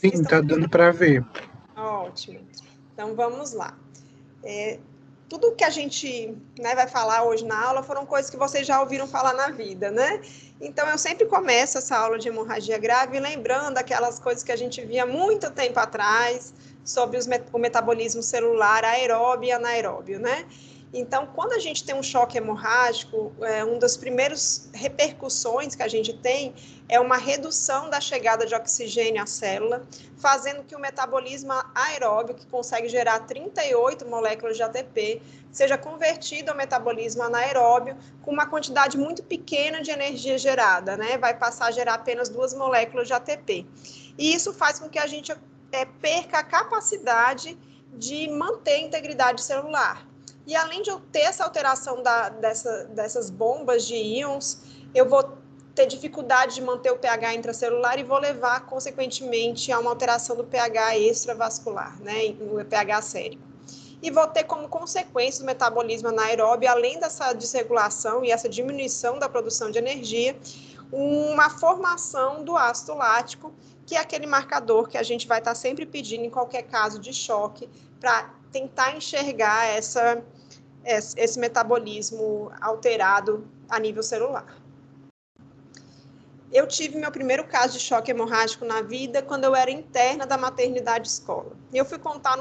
Sim, tá dando para ver. Ótimo. Então, vamos lá. Tudo que a gente, né, vai falar hoje na aula foram coisas que vocês já ouviram falar na vida, né? Então, eu sempre começo essa aula de hemorragia grave lembrando aquelas coisas que a gente via muito tempo atrás sobre o metabolismo celular aeróbio e anaeróbio, né? Então, quando a gente tem um choque hemorrágico, uma das primeiras repercussões que a gente tem é uma redução da chegada de oxigênio à célula, fazendo que o metabolismo aeróbio, que consegue gerar 38 moléculas de ATP, seja convertido ao metabolismo anaeróbio com uma quantidade muito pequena de energia gerada, né? Vai passar a gerar apenas 2 moléculas de ATP. E isso faz com que a gente perca a capacidade de manter a integridade celular. E além de eu ter essa alteração dessas bombas de íons, eu vou ter dificuldade de manter o pH intracelular e vou levar, consequentemente, a uma alteração do pH extravascular, né, no pH sérico. E vou ter como consequência o metabolismo anaeróbio, além dessa desregulação e essa diminuição da produção de energia, uma formação do ácido lático, que é aquele marcador que a gente vai estar sempre pedindo em qualquer caso de choque, para tentar enxergar esse metabolismo alterado a nível celular. Eu tive meu primeiro caso de choque hemorrágico na vida quando eu era interna da maternidade escola. E eu fui contar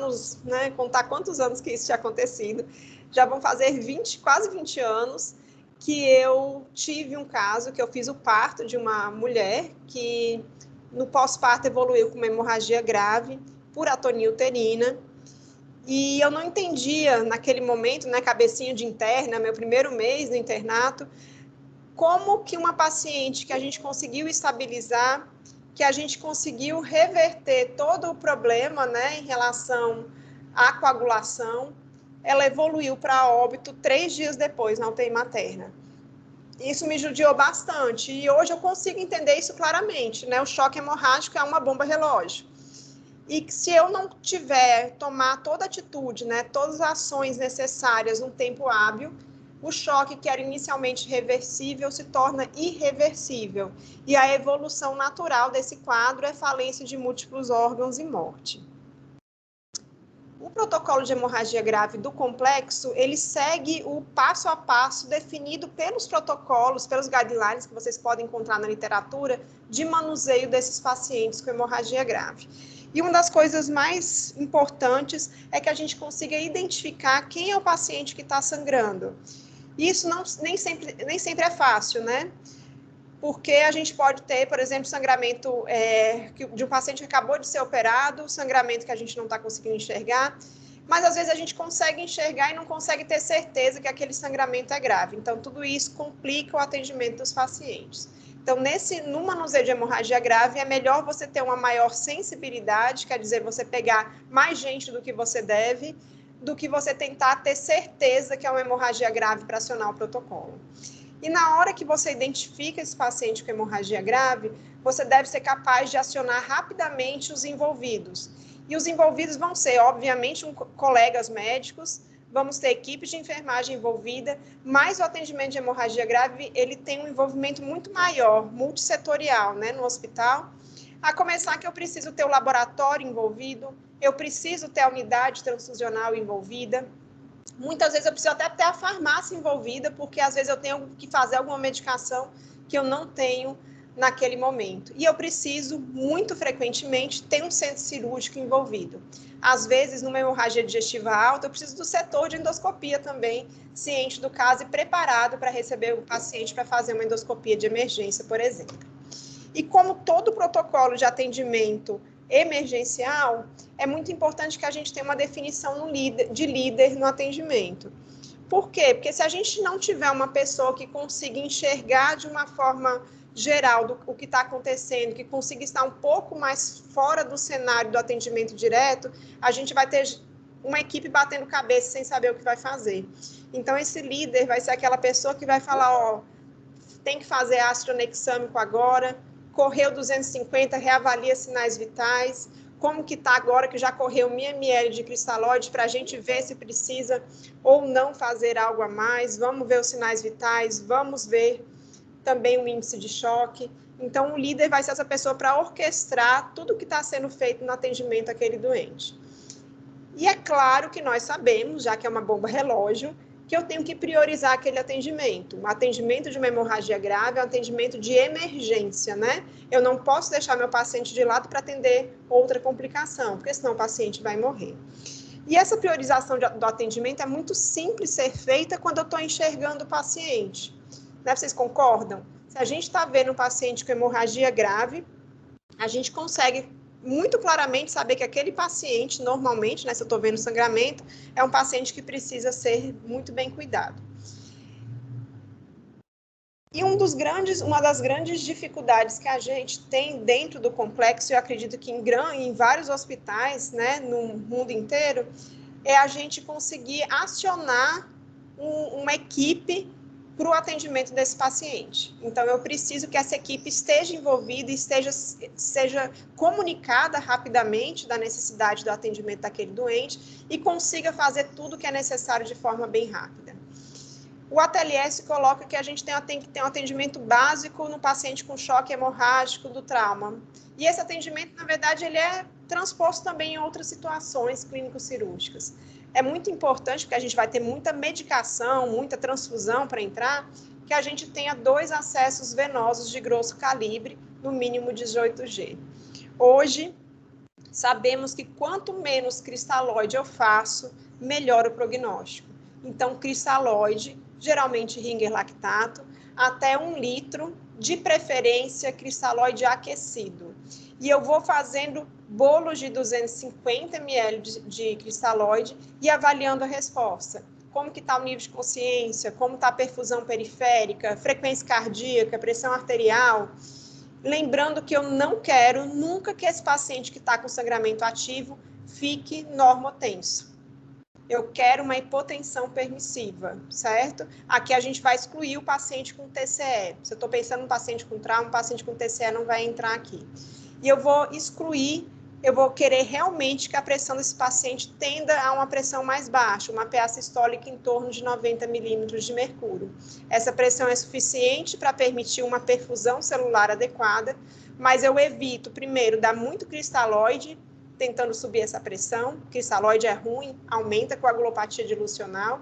contar quantos anos que isso tinha acontecido. Já vão fazer quase 20 anos que eu tive um caso, que eu fiz o parto de uma mulher que no pós-parto evoluiu com uma hemorragia grave por atonia uterina. E eu não entendia naquele momento, né, cabecinha de interna, meu primeiro mês no internato, como que uma paciente que a gente conseguiu estabilizar, que a gente conseguiu reverter todo o problema, né, em relação à coagulação, ela evoluiu para óbito 3 dias depois na UTI materna. Isso me judiou bastante e hoje eu consigo entender isso claramente, né? O choque hemorrágico é uma bomba relógio. E se eu não tomar toda a atitude, né, todas as ações necessárias num tempo hábil, o choque que era inicialmente reversível se torna irreversível. E a evolução natural desse quadro é falência de múltiplos órgãos e morte. O protocolo de hemorragia grave do complexo, ele segue o passo a passo definido pelos protocolos, pelos guidelines que vocês podem encontrar na literatura de manuseio desses pacientes com hemorragia grave. E uma das coisas mais importantes é que a gente consiga identificar quem é o paciente que está sangrando. Isso nem sempre é fácil, né? Porque a gente pode ter, por exemplo, sangramento de um paciente que acabou de ser operado, sangramento que a gente não está conseguindo enxergar, mas às vezes a gente consegue enxergar e não consegue ter certeza que aquele sangramento é grave. Então, tudo isso complica o atendimento dos pacientes. Então, no manuseio de hemorragia grave, é melhor você ter uma maior sensibilidade, quer dizer, você pegar mais gente do que você deve, do que você tentar ter certeza que é uma hemorragia grave para acionar o protocolo. E na hora que você identifica esse paciente com hemorragia grave, você deve ser capaz de acionar rapidamente os envolvidos. E os envolvidos vão ser, obviamente, colegas médicos, vamos ter equipes de enfermagem envolvida, mas o atendimento de hemorragia grave, ele tem um envolvimento muito maior, multissetorial, né, no hospital. A começar que eu preciso ter o laboratório envolvido, eu preciso ter a unidade transfusional envolvida. Muitas vezes eu preciso até ter a farmácia envolvida, porque às vezes eu tenho que fazer alguma medicação que eu não tenho naquele momento. E eu preciso, muito frequentemente, ter um centro cirúrgico envolvido. Às vezes, numa hemorragia digestiva alta, eu preciso do setor de endoscopia também, ciente do caso e preparado para receber o paciente para fazer uma endoscopia de emergência, por exemplo. E como todo protocolo de atendimento emergencial, é muito importante que a gente tenha uma definição de líder no atendimento. Por quê? Porque se a gente não tiver uma pessoa que consiga enxergar de uma forma geral o que está acontecendo, que consiga estar um pouco mais fora do cenário do atendimento direto, a gente vai ter uma equipe batendo cabeça sem saber o que vai fazer. Então, esse líder vai ser aquela pessoa que vai falar, ó, tem que fazer ácido anexâmico agora, correu 250, reavalia sinais vitais, como que está agora que já correu 1000 ml de cristalóide para a gente ver se precisa ou não fazer algo a mais, vamos ver os sinais vitais, vamos ver também o índice de choque. Então, o líder vai ser essa pessoa para orquestrar tudo que está sendo feito no atendimento àquele doente. E é claro que nós sabemos, já que é uma bomba relógio, que eu tenho que priorizar aquele atendimento. O atendimento de uma hemorragia grave é um atendimento de emergência, né? Eu não posso deixar meu paciente de lado para atender outra complicação, porque senão o paciente vai morrer. E essa priorização do atendimento é muito simples ser feita quando eu estou enxergando o paciente. Né? Vocês concordam? Se a gente está vendo um paciente com hemorragia grave, a gente consegue muito claramente saber que aquele paciente, normalmente, né, se eu estou vendo sangramento, é um paciente que precisa ser muito bem cuidado. E uma das grandes dificuldades que a gente tem dentro do complexo, eu acredito que em vários hospitais, né, no mundo inteiro, é a gente conseguir acionar uma equipe para o atendimento desse paciente. Então, eu preciso que essa equipe esteja envolvida e seja comunicada rapidamente da necessidade do atendimento daquele doente e consiga fazer tudo o que é necessário de forma bem rápida. O ATLS coloca que a gente tem que ter um atendimento básico no paciente com choque hemorrágico do trauma. E esse atendimento, na verdade, ele é transposto também em outras situações clínico-cirúrgicas. É muito importante, porque a gente vai ter muita medicação, muita transfusão para entrar, que a gente tenha 2 acessos venosos de grosso calibre, no mínimo 18G. Hoje, sabemos que quanto menos cristalóide eu faço, melhor o prognóstico. Então, cristalóide, geralmente Ringer lactato, até 1 litro, de preferência cristalóide aquecido. E eu vou fazendo bolos de 250 ml de cristalóide e avaliando a resposta. Como que está o nível de consciência, como está a perfusão periférica, frequência cardíaca, pressão arterial. Lembrando que eu não quero nunca que esse paciente que está com sangramento ativo fique normotenso. Eu quero uma hipotensão permissiva, certo? Aqui a gente vai excluir o paciente com TCE. Se eu estou pensando no paciente com trauma, o paciente com TCE não vai entrar aqui. E eu vou excluir, eu vou querer realmente que a pressão desse paciente tenda a uma pressão mais baixa, uma PA sistólica em torno de 90 milímetros de mercúrio. Essa pressão é suficiente para permitir uma perfusão celular adequada, mas eu evito, primeiro, dar muito cristalóide, tentando subir essa pressão. Cristalóide é ruim, aumenta a coagulopatia dilucional.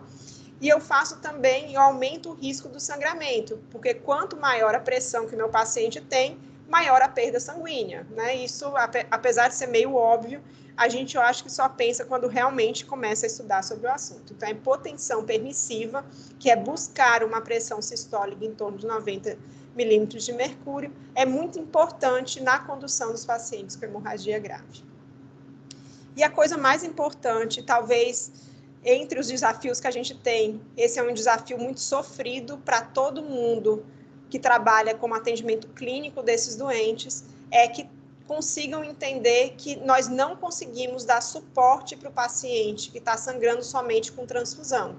E eu faço também, eu aumento o risco do sangramento, porque quanto maior a pressão que o meu paciente tem, maior a perda sanguínea, né? Isso, apesar de ser meio óbvio, a gente, eu acho que só pensa quando realmente começa a estudar sobre o assunto. Então, a hipotensão permissiva, que é buscar uma pressão sistólica em torno de 90 milímetros de mercúrio, é muito importante na condução dos pacientes com hemorragia grave. E a coisa mais importante, talvez, entre os desafios que a gente tem, esse é um desafio muito sofrido para todo mundo que trabalha como atendimento clínico desses doentes, é que consigam entender que nós não conseguimos dar suporte para o paciente que está sangrando somente com transfusão.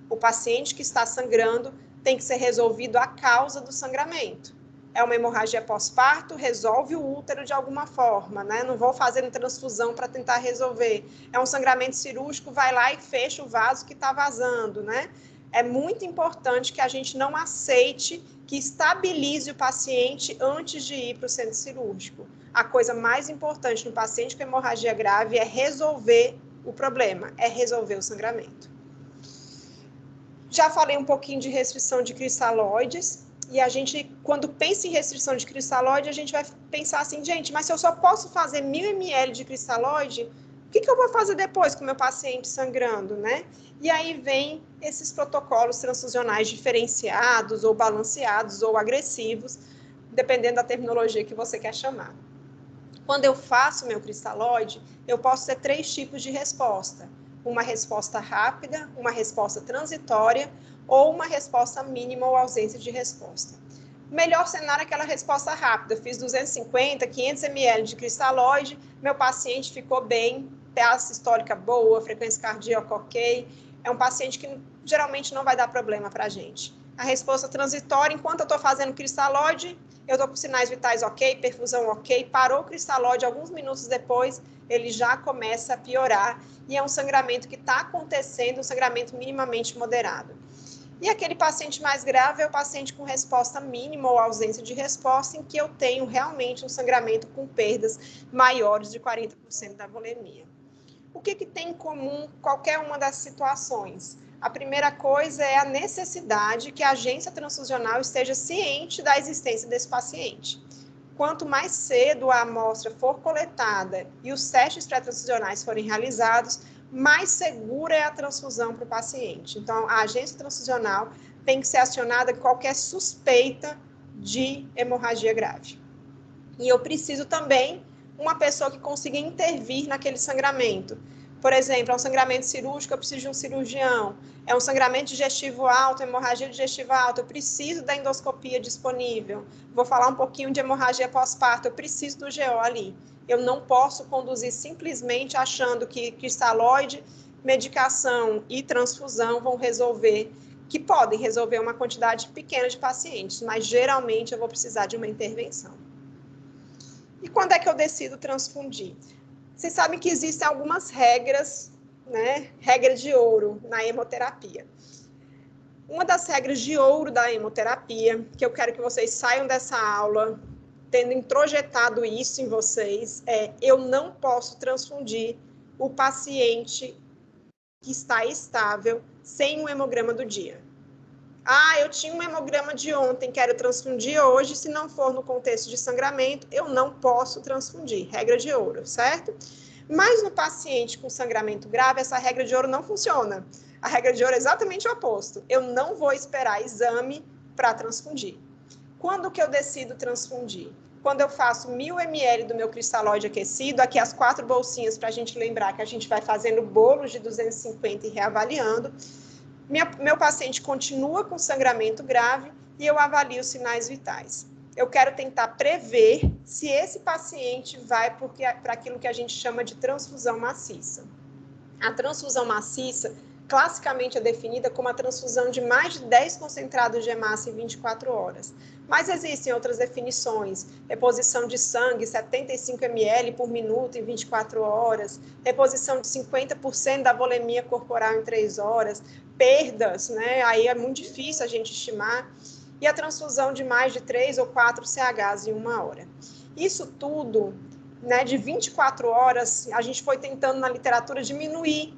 O paciente que está sangrando tem que ser resolvido a causa do sangramento. É uma hemorragia pós-parto, resolve o útero de alguma forma, né? Não vou fazer transfusão para tentar resolver. É um sangramento cirúrgico, vai lá e fecha o vaso que está vazando, né? É muito importante que a gente não aceite que estabilize o paciente antes de ir para o centro cirúrgico. A coisa mais importante no paciente com hemorragia grave é resolver o problema, é resolver o sangramento. Já falei um pouquinho de restrição de cristalóides, e a gente, quando pensa em restrição de cristalóide, a gente vai pensar assim, gente, mas se eu só posso fazer 1000 ml de cristalóide, o que eu vou fazer depois com o meu paciente sangrando, né? E aí vem esses protocolos transfusionais diferenciados, ou balanceados, ou agressivos, dependendo da terminologia que você quer chamar. Quando eu faço meu cristalóide, eu posso ter 3 tipos de resposta. Uma resposta rápida, uma resposta transitória, ou uma resposta mínima ou ausência de resposta. O melhor cenário é aquela resposta rápida. Eu fiz 250, 500 ml de cristalóide, meu paciente ficou bem, PA sistólica boa, frequência cardíaca ok. É um paciente que geralmente não vai dar problema para a gente. A resposta transitória, enquanto eu estou fazendo cristalóide, eu estou com sinais vitais ok, perfusão ok, parou o cristalóide, alguns minutos depois, ele já começa a piorar, e é um sangramento que está acontecendo, um sangramento minimamente moderado. E aquele paciente mais grave é o paciente com resposta mínima ou ausência de resposta, em que eu tenho realmente um sangramento com perdas maiores de 40% da volemia. O que tem em comum qualquer uma das situações? A primeira coisa é a necessidade que a agência transfusional esteja ciente da existência desse paciente. Quanto mais cedo a amostra for coletada e os testes pré-transfusionais forem realizados, mais segura é a transfusão para o paciente. Então, a agência transfusional tem que ser acionada com qualquer suspeita de hemorragia grave. E eu preciso também uma pessoa que consiga intervir naquele sangramento. Por exemplo, é um sangramento cirúrgico, eu preciso de um cirurgião. É um sangramento digestivo alto, hemorragia digestiva alta, eu preciso da endoscopia disponível. Vou falar um pouquinho de hemorragia pós-parto, eu preciso do GO ali. Eu não posso conduzir simplesmente achando que cristalóide, medicação e transfusão vão resolver, que podem resolver uma quantidade pequena de pacientes, mas geralmente eu vou precisar de uma intervenção. E quando é que eu decido transfundir? Vocês sabem que existem algumas regras, né? Regra de ouro na hemoterapia. Uma das regras de ouro da hemoterapia, que eu quero que vocês saiam dessa aula tendo introjetado isso em vocês, é: eu não posso transfundir o paciente que está estável sem um hemograma do dia. Ah, eu tinha um hemograma de ontem, quero transfundir hoje, se não for no contexto de sangramento, eu não posso transfundir. Regra de ouro, certo? Mas no paciente com sangramento grave, essa regra de ouro não funciona. A regra de ouro é exatamente o oposto. Eu não vou esperar exame para transfundir. Quando que eu decido transfundir? Quando eu faço 1000 ml do meu cristalóide aquecido, aqui as 4 bolsinhas para a gente lembrar que a gente vai fazendo bolos de 250 e reavaliando. Meu paciente continua com sangramento grave e eu avalio os sinais vitais. Eu quero tentar prever se esse paciente vai para aquilo que a gente chama de transfusão maciça. A transfusão maciça, classicamente é definida como a transfusão de mais de 10 concentrados de hemácia em 24 horas. Mas existem outras definições: reposição de sangue, 75 ml por minuto em 24 horas, reposição de 50% da volemia corporal em 3 horas, perdas, né? Aí é muito difícil a gente estimar, e a transfusão de mais de 3 ou 4 CHs em 1 hora. Isso tudo, né, de 24 horas, a gente foi tentando na literatura diminuir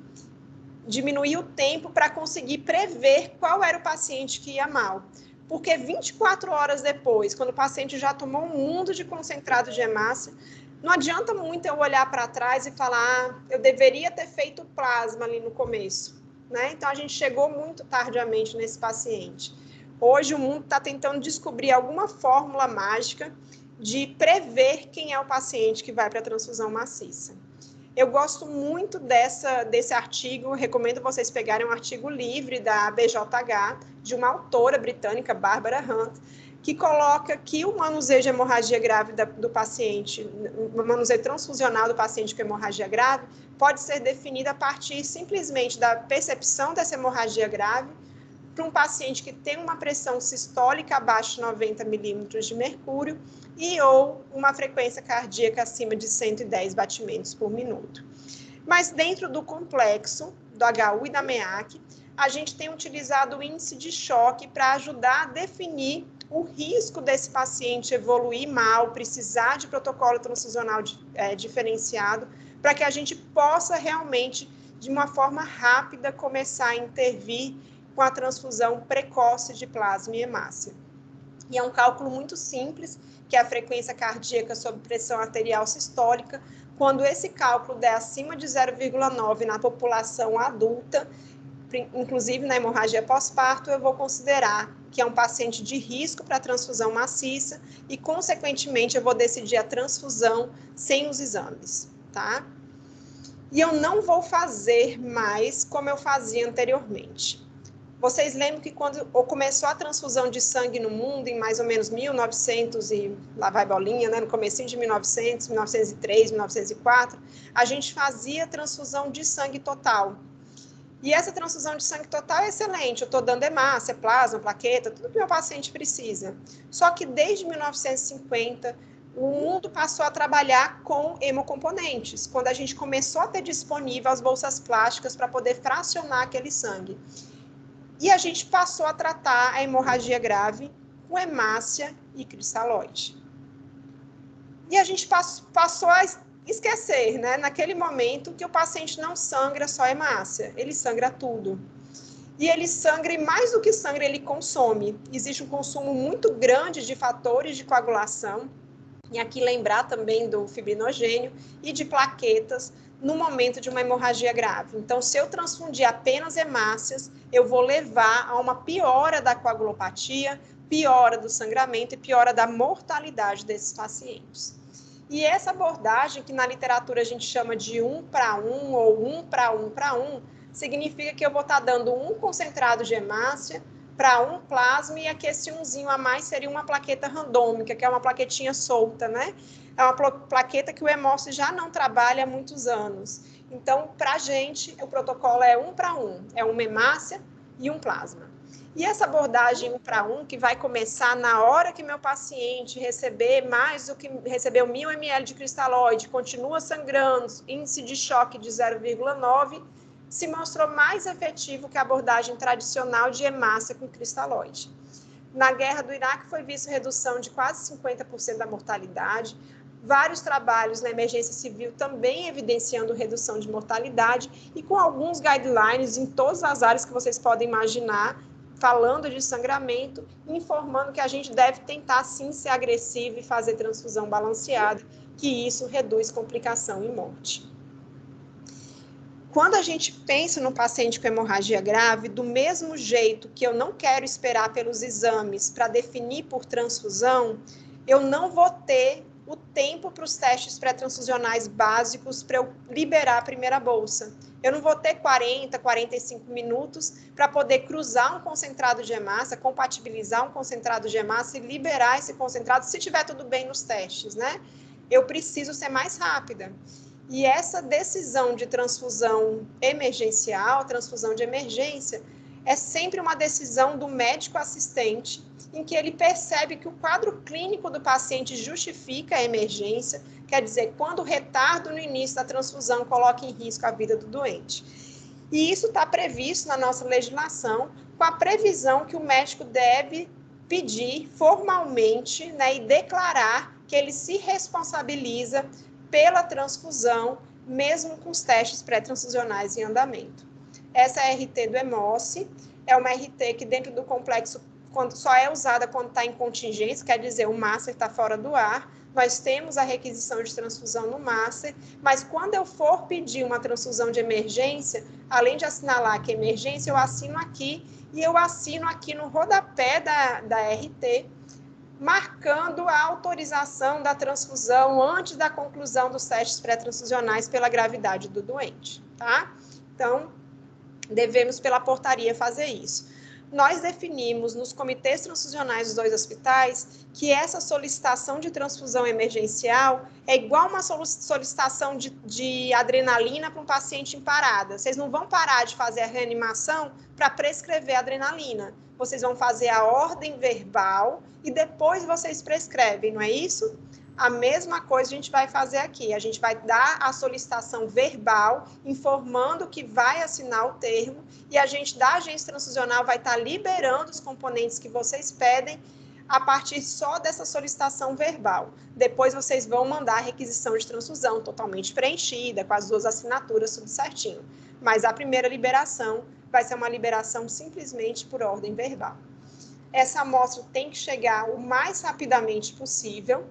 o tempo para conseguir prever qual era o paciente que ia mal. Porque 24 horas depois, quando o paciente já tomou um mundo de concentrado de hemácia, não adianta muito eu olhar para trás e falar: eu deveria ter feito plasma ali no começo, né? Então, a gente chegou muito tardiamente nesse paciente. Hoje, o mundo está tentando descobrir alguma fórmula mágica de prever quem é o paciente que vai para a transfusão maciça. Eu gosto muito desse artigo, recomendo vocês pegarem um artigo livre da BJH, de uma autora britânica, Barbara Hunt, que coloca que o manuseio de hemorragia grave do paciente, o manuseio transfusional do paciente com hemorragia grave, pode ser definido a partir simplesmente da percepção dessa hemorragia grave para um paciente que tem uma pressão sistólica abaixo de 90 milímetros de mercúrio e ou uma frequência cardíaca acima de 110 batimentos por minuto. Mas dentro do complexo do HU e da MEAC, a gente tem utilizado o índice de choque para ajudar a definir o risco desse paciente evoluir mal, precisar de protocolo transfusional diferenciado, para que a gente possa realmente, de uma forma rápida, começar a intervir com a transfusão precoce de plasma e hemácia. E é um cálculo muito simples, que é a frequência cardíaca sob pressão arterial sistólica. Quando esse cálculo der acima de 0,9 na população adulta, inclusive na hemorragia pós-parto, eu vou considerar que é um paciente de risco para transfusão maciça e, consequentemente, eu vou decidir a transfusão sem os exames, tá? E eu não vou fazer mais como eu fazia anteriormente. Vocês lembram que quando começou a transfusão de sangue no mundo, em mais ou menos 1900 e lá vai bolinha, né? No comecinho de 1900, 1903, 1904, a gente fazia transfusão de sangue total. E essa transfusão de sangue total é excelente, eu estou dando hemácia, plasma, plaqueta, tudo que meu paciente precisa. Só que desde 1950, o mundo passou a trabalhar com hemocomponentes, quando a gente começou a ter disponível as bolsas plásticas para poder fracionar aquele sangue. E a gente passou a tratar a hemorragia grave com hemácia e cristalóide. E a gente passou a esquecer, né, naquele momento, que o paciente não sangra só hemácia, ele sangra tudo. E ele sangra, e mais do que sangra, ele consome. Existe um consumo muito grande de fatores de coagulação, e aqui lembrar também do fibrinogênio e de plaquetas no momento de uma hemorragia grave. Então, se eu transfundir apenas hemácias, eu vou levar a uma piora da coagulopatia, piora do sangramento e piora da mortalidade desses pacientes. E essa abordagem, que na literatura a gente chama de 1 para 1 ou 1 para 1 para 1, significa que eu vou estar dando um concentrado de hemácia para um plasma, e aqui esse umzinho a mais seria uma plaqueta randômica, que é uma plaquetinha solta, né? É uma plaqueta que o hemócio já não trabalha há muitos anos. Então, para a gente, o protocolo é 1 para 1, é uma hemácia e um plasma. E essa abordagem 1 para 1, que vai começar na hora que meu paciente receber mais do que recebeu 1.000 ml de cristalóide, continua sangrando, índice de choque de 0,9, se mostrou mais efetivo que a abordagem tradicional de hemácia com cristalóide. Na guerra do Iraque foi vista redução de quase 50% da mortalidade, vários trabalhos na emergência civil também evidenciando redução de mortalidade, e com alguns guidelines em todas as áreas que vocês podem imaginar, falando de sangramento, informando que a gente deve tentar sim ser agressivo e fazer transfusão balanceada, que isso reduz complicação e morte. Quando a gente pensa no paciente com hemorragia grave, do mesmo jeito que eu não quero esperar pelos exames para definir por transfusão, eu não vou ter o tempo para os testes pré-transfusionais básicos para eu liberar a primeira bolsa. Eu não vou ter 40, 45 minutos para poder cruzar um concentrado de hemácia, compatibilizar um concentrado de hemácia e liberar esse concentrado, se tiver tudo bem nos testes, né? Eu preciso ser mais rápida. E essa decisão de transfusão emergencial, transfusão de emergência, é sempre uma decisão do médico assistente, em que ele percebe que o quadro clínico do paciente justifica a emergência, quer dizer, quando o retardo no início da transfusão coloca em risco a vida do doente. E isso está previsto na nossa legislação, com a previsão que o médico deve pedir formalmente, né, e declarar que ele se responsabiliza pela transfusão, mesmo com os testes pré-transfusionais em andamento. Essa é a RT do Hemoce, é uma RT que dentro do complexo só é usada quando está em contingência, quer dizer, o master está fora do ar. Nós temos a requisição de transfusão no master, mas quando eu for pedir uma transfusão de emergência, além de assinalar que é emergência, eu assino aqui, e eu assino aqui no rodapé da RT, marcando a autorização da transfusão antes da conclusão dos testes pré-transfusionais pela gravidade do doente, tá? Então, devemos pela portaria fazer isso. Nós definimos nos comitês transfusionais dos 2 hospitais que essa solicitação de transfusão emergencial é igual uma solicitação de adrenalina para um paciente em parada. Vocês não vão parar de fazer a reanimação para prescrever adrenalina. Vocês vão fazer a ordem verbal e depois vocês prescrevem, não é isso? A mesma coisa a gente vai fazer aqui. A gente vai dar a solicitação verbal, informando que vai assinar o termo, e a gente da agência transfusional vai estar liberando os componentes que vocês pedem a partir só dessa solicitação verbal. Depois vocês vão mandar a requisição de transfusão totalmente preenchida, com as 2 assinaturas, tudo certinho. Mas a primeira liberação vai ser uma liberação simplesmente por ordem verbal. Essa amostra tem que chegar o mais rapidamente possível,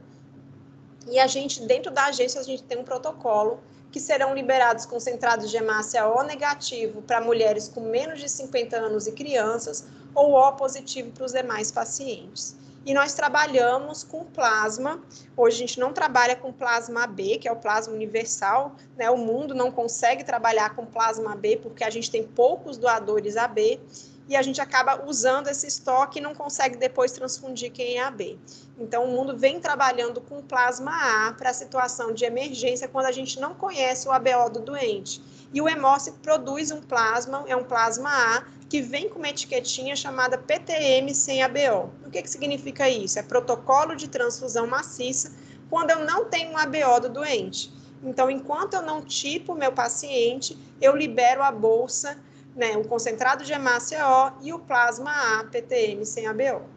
e a gente, dentro da agência, a gente tem um protocolo que serão liberados concentrados de hemácia O negativo para mulheres com menos de 50 anos e crianças, ou O positivo para os demais pacientes. E nós trabalhamos com plasma. Hoje a gente não trabalha com plasma AB, que é o plasma universal, né? O mundo não consegue trabalhar com plasma AB porque a gente tem poucos doadores AB, e a gente acaba usando esse estoque e não consegue depois transfundir quem é AB. Então, o mundo vem trabalhando com plasma A para a situação de emergência, quando a gente não conhece o ABO do doente. E o Hemoce produz um plasma, é um plasma A, que vem com uma etiquetinha chamada PTM sem ABO. O que significa isso? É protocolo de transfusão maciça, quando eu não tenho um ABO do doente. Então, enquanto eu não tipo o meu paciente, eu libero a bolsa né, o concentrado de hemácia O e o plasma A, PTM, sem ABO.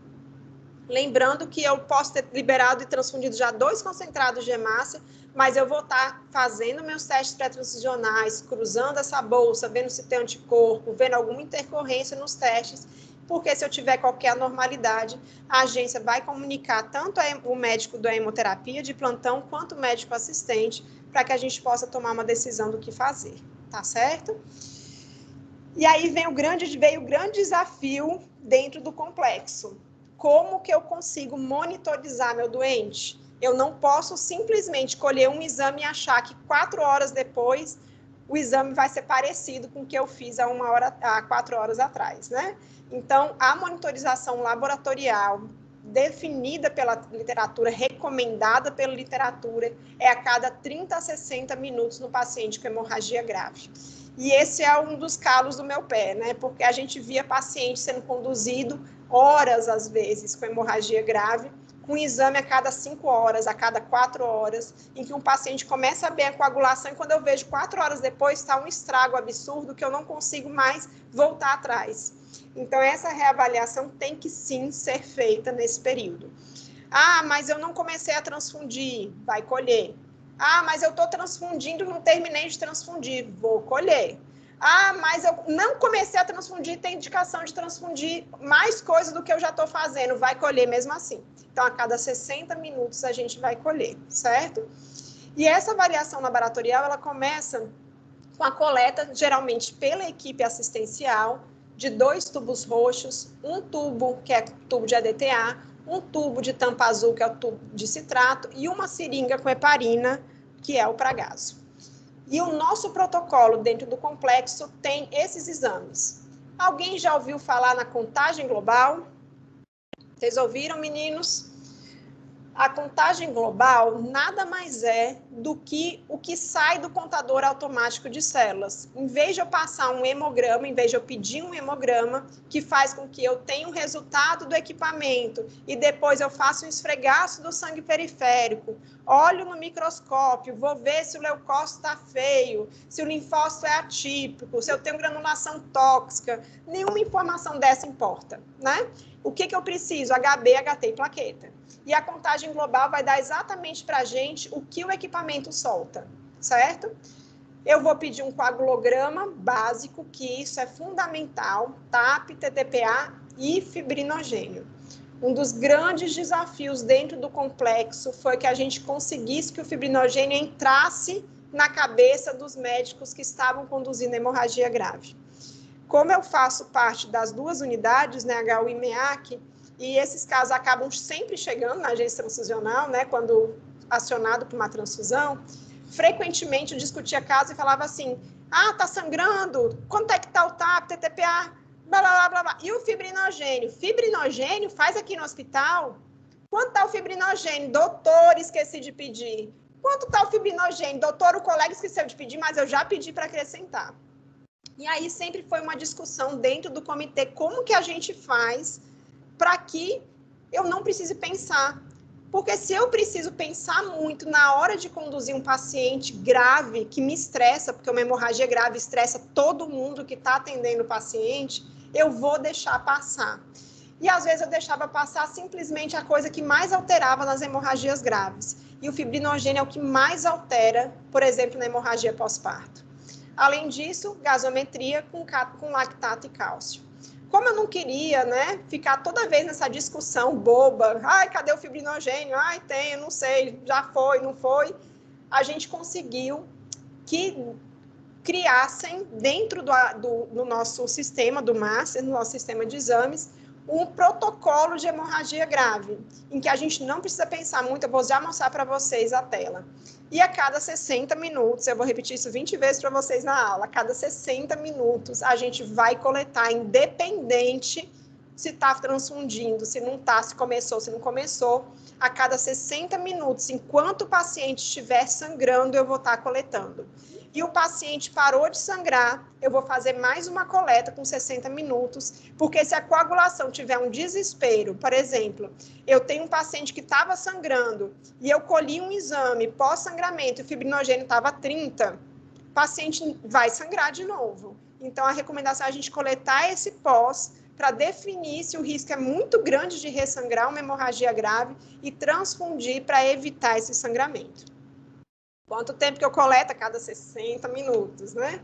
Lembrando que eu posso ter liberado e transfundido já 2 concentrados de hemácia, mas eu vou estar fazendo meus testes pré-transfusionais, cruzando essa bolsa, vendo se tem anticorpo, vendo alguma intercorrência nos testes, porque se eu tiver qualquer anormalidade, a agência vai comunicar tanto o médico da hemoterapia de plantão, quanto o médico assistente, para que a gente possa tomar uma decisão do que fazer, tá certo? E aí veio o grande desafio dentro do complexo. Como que eu consigo monitorizar meu doente? Eu não posso simplesmente colher um exame e achar que 4 horas depois o exame vai ser parecido com o que eu fiz há 4 horas atrás, né? Então, a monitorização laboratorial definida pela literatura, recomendada pela literatura, é a cada 30 a 60 minutos no paciente com hemorragia grave. E esse é um dos calos do meu pé, né? Porque a gente via paciente sendo conduzido horas, às vezes, com hemorragia grave, com exame a cada 5 horas, a cada 4 horas, em que um paciente começa a ver a coagulação e quando eu vejo 4 horas depois está um estrago absurdo que eu não consigo mais voltar atrás. Então, essa reavaliação tem que sim ser feita nesse período. Ah, mas eu não comecei a transfundir, vai colher. Ah, mas eu estou transfundindo, não terminei de transfundir, vou colher. Ah, mas eu não comecei a transfundir, tem indicação de transfundir mais coisa do que eu já estou fazendo, vai colher mesmo assim. Então, a cada 60 minutos a gente vai colher, certo? E essa avaliação laboratorial, ela começa com a coleta, geralmente pela equipe assistencial, de 2 tubos roxos, um tubo, que é tubo de EDTA, um tubo de tampa azul, que é o tubo de citrato, e uma seringa com heparina, que é o pragaso. E o nosso protocolo dentro do complexo tem esses exames. Alguém já ouviu falar na contagem global? Vocês ouviram, meninos? A contagem global nada mais é do que o que sai do contador automático de células. Em vez de eu passar um hemograma, em vez de eu pedir um hemograma, que faz com que eu tenha um resultado do equipamento e depois eu faça um esfregaço do sangue periférico, olho no microscópio, vou ver se o leucócito está feio, se o linfócito é atípico, se eu tenho granulação tóxica, nenhuma informação dessa importa, né? O que eu preciso? HB, HT e plaqueta. E a contagem global vai dar exatamente para a gente o que o equipamento solta, certo? Eu vou pedir um coagulograma básico, que isso é fundamental, TAP, TTPA e fibrinogênio. Um dos grandes desafios dentro do complexo foi que a gente conseguisse que o fibrinogênio entrasse na cabeça dos médicos que estavam conduzindo a hemorragia grave. Como eu faço parte das 2 unidades, né, HU e MEAC, e esses casos acabam sempre chegando na agência transfusional, né, quando acionado por uma transfusão, frequentemente eu discutia caso e falava assim, ah, tá sangrando, quanto é que tá o TAP, TTPA, blá, blá, blá, blá. E o fibrinogênio? Fibrinogênio faz aqui no hospital? Quanto tá o fibrinogênio? Doutor, esqueci de pedir. Quanto tá o fibrinogênio? Doutor, o colega esqueceu de pedir, mas eu já pedi para acrescentar. E aí sempre foi uma discussão dentro do comitê, como que a gente faz para que eu não precise pensar. Porque se eu preciso pensar muito na hora de conduzir um paciente grave, que me estressa, porque uma hemorragia grave estressa todo mundo que está atendendo o paciente, eu vou deixar passar. E às vezes eu deixava passar simplesmente a coisa que mais alterava nas hemorragias graves. E o fibrinogênio é o que mais altera, por exemplo, na hemorragia pós-parto. Além disso, gasometria com lactato e cálcio. Como eu não queria, né, ficar toda vez nessa discussão boba, ai, cadê o fibrinogênio? Ai, tem, não sei, já foi, não foi. A gente conseguiu que criassem dentro do nosso sistema, do Master, no nosso sistema de exames, um protocolo de hemorragia grave, em que a gente não precisa pensar muito, eu vou já mostrar para vocês a tela. E a cada 60 minutos, eu vou repetir isso 20 vezes para vocês na aula, a cada 60 minutos a gente vai coletar, independente se está transfundindo, se não está, se começou, se não começou, a cada 60 minutos, enquanto o paciente estiver sangrando, eu vou estar coletando. E o paciente parou de sangrar, eu vou fazer mais uma coleta com 60 minutos, porque se a coagulação tiver um desespero, por exemplo, eu tenho um paciente que estava sangrando e eu colhi um exame pós-sangramento e o fibrinogênio estava 30, o paciente vai sangrar de novo. Então, a recomendação é a gente coletar esse pós para definir se o risco é muito grande de ressangrar uma hemorragia grave e transfundir para evitar esse sangramento. Quanto tempo que eu coleto? A cada 60 minutos, né?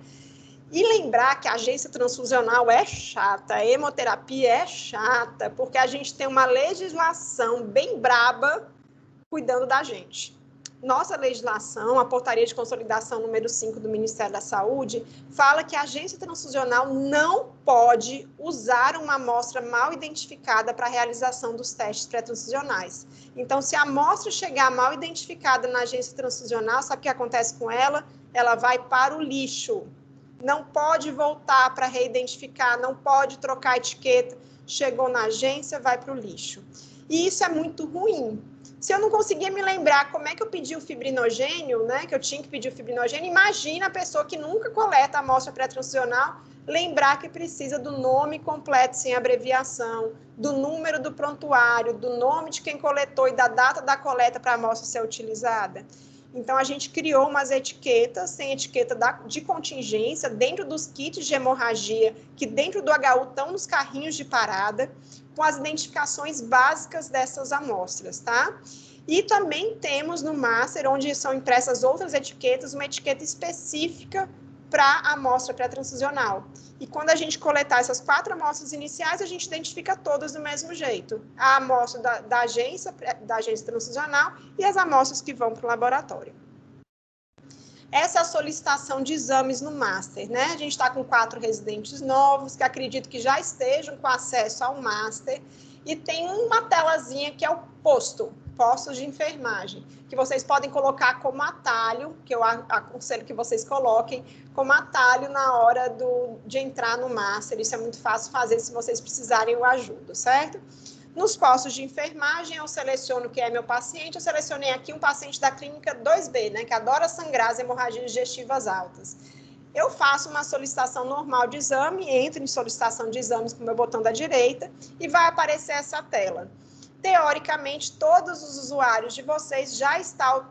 E lembrar que a agência transfusional é chata, a hemoterapia é chata, porque a gente tem uma legislação bem braba cuidando da gente. Nossa legislação, a portaria de consolidação número 5 do Ministério da Saúde, fala que a agência transfusional não pode usar uma amostra mal identificada para a realização dos testes pré-transfusionais. Então, se a amostra chegar mal identificada na agência transfusional, sabe o que acontece com ela? Ela vai para o lixo. Não pode voltar para reidentificar, não pode trocar a etiqueta. Chegou na agência, vai para o lixo. E isso é muito ruim. Se eu não conseguia me lembrar como é que eu pedi o fibrinogênio, né, que eu tinha que pedir o fibrinogênio, imagina a pessoa que nunca coleta a amostra pré-transfusional lembrar que precisa do nome completo sem abreviação, do número do prontuário, do nome de quem coletou e da data da coleta para a amostra ser utilizada. Então, a gente criou umas etiquetas, tem etiqueta de contingência dentro dos kits de hemorragia, que dentro do HU estão nos carrinhos de parada, com as identificações básicas dessas amostras, tá? E também temos no Master, onde são impressas outras etiquetas, uma etiqueta específica para a amostra pré-transfusional. E quando a gente coletar essas 4 amostras iniciais, a gente identifica todas do mesmo jeito. A amostra da agência transfusional e as amostras que vão para o laboratório. Essa é a solicitação de exames no Master, né? A gente está com 4 residentes novos, que acredito que já estejam com acesso ao Master, e tem uma telazinha que é o postos de enfermagem, que vocês podem colocar como atalho, que eu aconselho que vocês coloquem como atalho na hora de entrar no Master. Isso é muito fácil fazer se vocês precisarem eu ajudo, certo? Nos postos de enfermagem, eu seleciono quem é meu paciente. Eu selecionei aqui um paciente da clínica 2B, né, que adora sangrar as hemorragias digestivas altas. Eu faço uma solicitação normal de exame, entro em solicitação de exames com o meu botão da direita e vai aparecer essa tela. Teoricamente, todos os usuários de vocês já está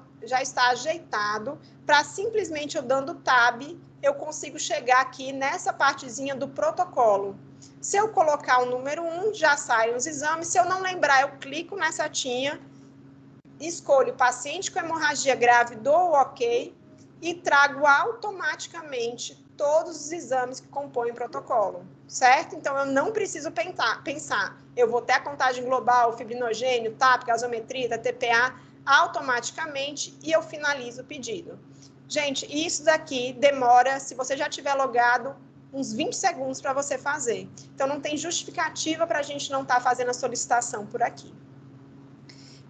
ajeitado para simplesmente eu dando tab, eu consigo chegar aqui nessa partezinha do protocolo. Se eu colocar o número 1, já saem os exames. Se eu não lembrar, eu clico nessa setinha, escolho paciente com hemorragia grave, dou o OK e trago automaticamente todos os exames que compõem o protocolo, certo? Então, eu não preciso pensar. Eu vou ter a contagem global, fibrinogênio, TAP, gasometria, TPA, automaticamente, e eu finalizo o pedido. Gente, isso daqui demora, se você já tiver logado, uns 20 segundos para você fazer. Então, não tem justificativa para a gente não estar fazendo a solicitação por aqui.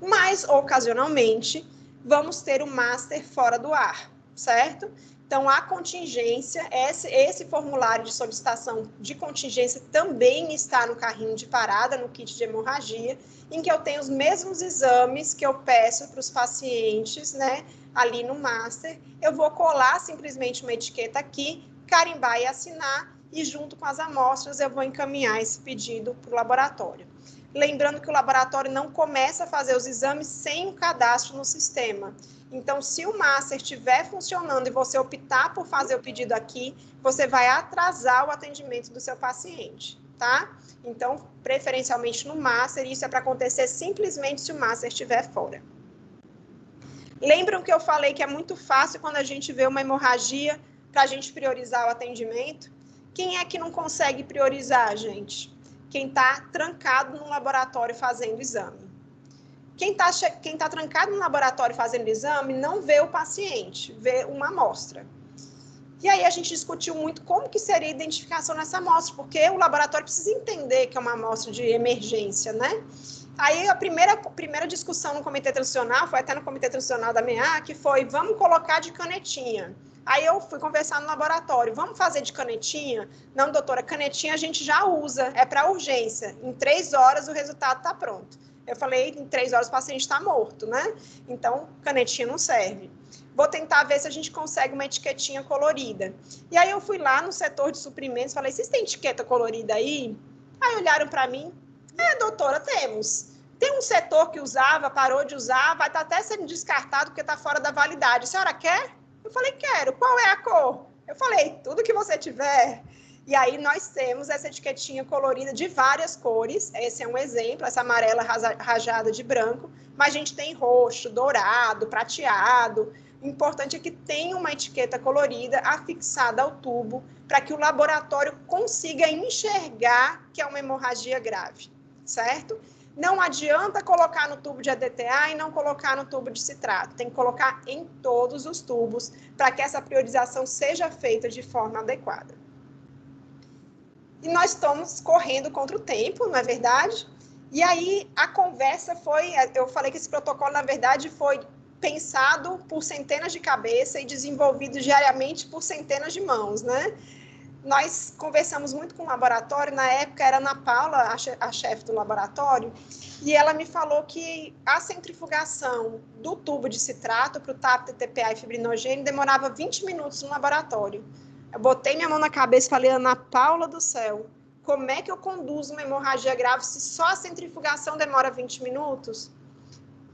Mas, ocasionalmente, vamos ter o Master fora do ar, certo? Então, a contingência, esse formulário de solicitação de contingência também está no carrinho de parada, no kit de hemorragia, em que eu tenho os mesmos exames que eu peço para os pacientes, né, ali no Master. Eu vou colar simplesmente uma etiqueta aqui, carimbar e assinar, e junto com as amostras eu vou encaminhar esse pedido para o laboratório. Lembrando que o laboratório não começa a fazer os exames sem um cadastro no sistema. Então, se o Master estiver funcionando e você optar por fazer o pedido aqui, você vai atrasar o atendimento do seu paciente, tá? Então, preferencialmente no Master, isso é para acontecer simplesmente se o Master estiver fora. Lembram que eu falei que é muito fácil quando a gente vê uma hemorragia para a gente priorizar o atendimento? Quem é que não consegue priorizar, gente? Quem está trancado no laboratório fazendo exame. Quem tá trancado no laboratório fazendo exame não vê o paciente, vê uma amostra. E aí a gente discutiu muito como que seria a identificação nessa amostra, porque o laboratório precisa entender que é uma amostra de emergência, né? Aí a primeira discussão no comitê transicional, foi até no comitê transicional da MEA, que foi, vamos colocar de canetinha. Aí eu fui conversar no laboratório, vamos fazer de canetinha? Não, doutora, canetinha a gente já usa, é para urgência. Em 3 horas o resultado está pronto. Eu falei, em 3 horas o paciente está morto, né? Então, canetinha não serve. Vou tentar ver se a gente consegue uma etiquetinha colorida. E aí eu fui lá no setor de suprimentos, falei, vocês têm etiqueta colorida aí? Aí olharam para mim, doutora, temos. Tem um setor que usava, parou de usar, vai estar até sendo descartado porque está fora da validade. A senhora quer? Eu falei, quero. Qual é a cor? Eu falei, tudo que você tiver. E aí nós temos essa etiquetinha colorida de várias cores. Esse é um exemplo, essa amarela rajada de branco. Mas a gente tem roxo, dourado, prateado. O importante é que tenha uma etiqueta colorida afixada ao tubo para que o laboratório consiga enxergar que é uma hemorragia grave, certo? Não adianta colocar no tubo de EDTA e não colocar no tubo de citrato. Tem que colocar em todos os tubos para que essa priorização seja feita de forma adequada. E nós estamos correndo contra o tempo, não é verdade? E aí a conversa foi, eu falei que esse protocolo, na verdade, foi pensado por centenas de cabeças e desenvolvido diariamente por centenas de mãos, né? Nós conversamos muito com o laboratório, na época era Ana Paula, a chefe do laboratório, e ela me falou que a centrifugação do tubo de citrato para o TAP, TTPA e fibrinogênio demorava 20 minutos no laboratório. Eu botei minha mão na cabeça e falei, Ana Paula do céu, como é que eu conduzo uma hemorragia grave se só a centrifugação demora 20 minutos?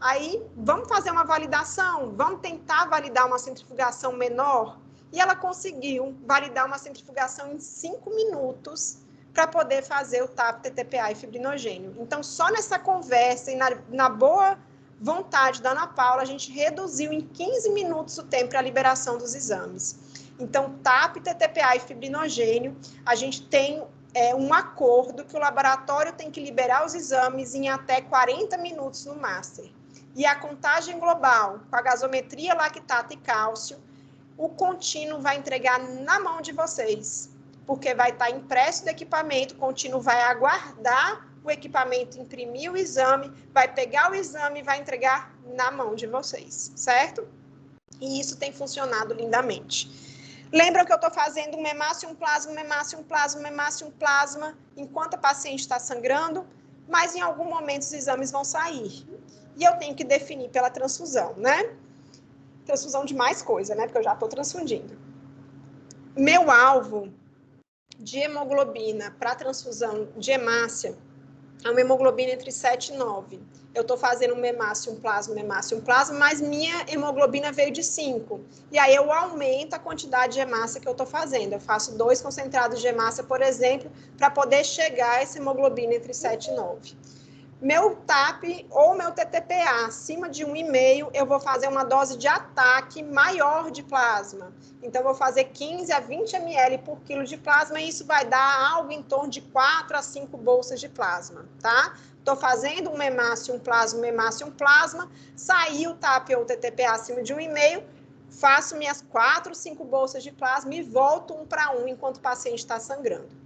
Aí, vamos fazer uma validação, vamos tentar validar uma centrifugação menor? E ela conseguiu validar uma centrifugação em 5 minutos para poder fazer o TAP, TTPA e fibrinogênio. Então, só nessa conversa e na boa vontade da Ana Paula, a gente reduziu em 15 minutos o tempo para a liberação dos exames. Então, TAP, TTPA e fibrinogênio, a gente tem um acordo que o laboratório tem que liberar os exames em até 40 minutos no master. E a contagem global, com a gasometria, lactato e cálcio, o contínuo vai entregar na mão de vocês, porque vai estar impresso do equipamento, o contínuo vai aguardar o equipamento imprimir o exame, vai pegar o exame e vai entregar na mão de vocês, certo? E isso tem funcionado lindamente. Lembram que eu estou fazendo um hemácio, um plasma, um hemácio, um plasma, um hemácio, um plasma, enquanto a paciente está sangrando, mas em algum momento os exames vão sair. E eu tenho que definir pela transfusão, né? Transfusão de mais coisa, né? Porque eu já estou transfundindo. Meu alvo de hemoglobina para transfusão de hemácia é uma hemoglobina entre 7 e 9. Eu estou fazendo um hemácio, um plasma, mas minha hemoglobina veio de 5. E aí eu aumento a quantidade de hemácia que eu estou fazendo. Eu faço 2 concentrados de hemácia, por exemplo, para poder chegar a essa hemoglobina entre 7 e 9. Meu TAP ou meu TTPA acima de 1,5, eu vou fazer uma dose de ataque maior de plasma. Então, eu vou fazer 15 a 20 ml por quilo de plasma e isso vai dar algo em torno de 4 a 5 bolsas de plasma, tá? Estou fazendo um hemácio, um plasma, saiu o TAP ou TTPA acima de 1,5, faço minhas 4, 5 bolsas de plasma e volto 1 para 1 enquanto o paciente está sangrando.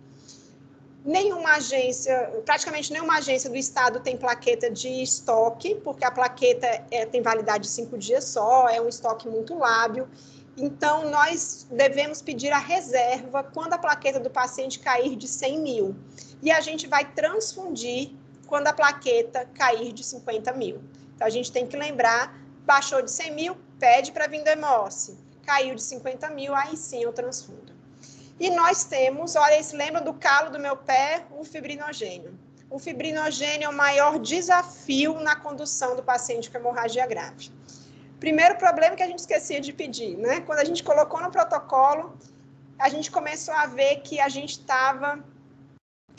Praticamente nenhuma agência do estado tem plaqueta de estoque, porque a plaqueta tem validade de 5 dias só, é um estoque muito lábil. Então, nós devemos pedir a reserva quando a plaqueta do paciente cair de 100 mil. E a gente vai transfundir quando a plaqueta cair de 50 mil. Então, a gente tem que lembrar, baixou de 100 mil, pede para vir do hemóce. Caiu de 50 mil, aí sim eu transfundo. E nós temos, olha, se lembra do calo do meu pé, o fibrinogênio. O fibrinogênio é o maior desafio na condução do paciente com hemorragia grave. Primeiro problema que a gente esquecia de pedir, né? Quando a gente colocou no protocolo, a gente começou a ver que a gente estava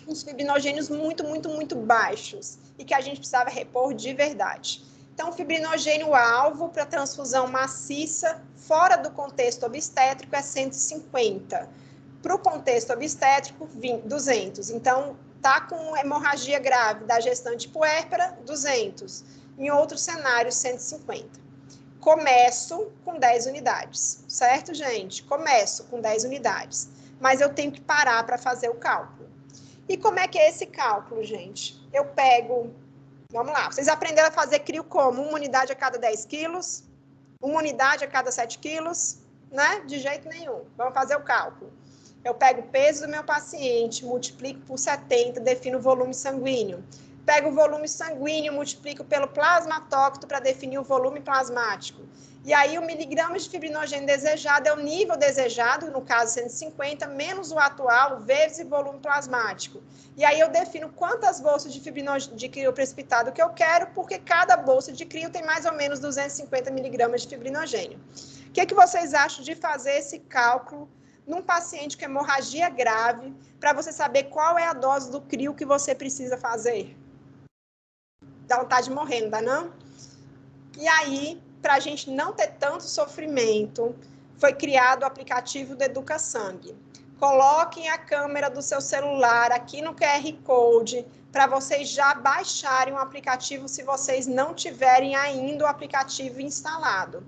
com os fibrinogênios muito baixos e que a gente precisava repor de verdade. Então, o fibrinogênio alvo para transfusão maciça, fora do contexto obstétrico, é 150. Para o contexto obstétrico, 200. Então, tá com hemorragia grave da gestante puérpera, 200. Em outros cenários, 150. Começo com 10 unidades, certo, gente? Começo com 10 unidades. Mas eu tenho que parar para fazer o cálculo. E como é que é esse cálculo, gente? Eu pego... Vamos lá, vocês aprenderam a fazer crio como? 1 unidade a cada 10 quilos? 1 unidade a cada 7 quilos? Né? De jeito nenhum. Vamos fazer o cálculo. Eu pego o peso do meu paciente, multiplico por 70, defino o volume sanguíneo. Pego o volume sanguíneo, multiplico pelo plasmatócito para definir o volume plasmático. E aí, o miligrama de fibrinogênio desejado é o nível desejado, no caso 150, menos o atual, vezes o volume plasmático. E aí, eu defino quantas bolsas de crio precipitado que eu quero, porque cada bolsa de crio tem mais ou menos 250 miligramas de fibrinogênio. O que vocês acham de fazer esse cálculo num paciente com hemorragia grave, para você saber qual é a dose do crio que você precisa fazer? Dá vontade de morrer, não dá não? E aí, para a gente não ter tanto sofrimento, foi criado o aplicativo do EducaSangue. Coloquem a câmera do seu celular aqui no QR Code para vocês já baixarem o aplicativo se vocês não tiverem ainda o aplicativo instalado.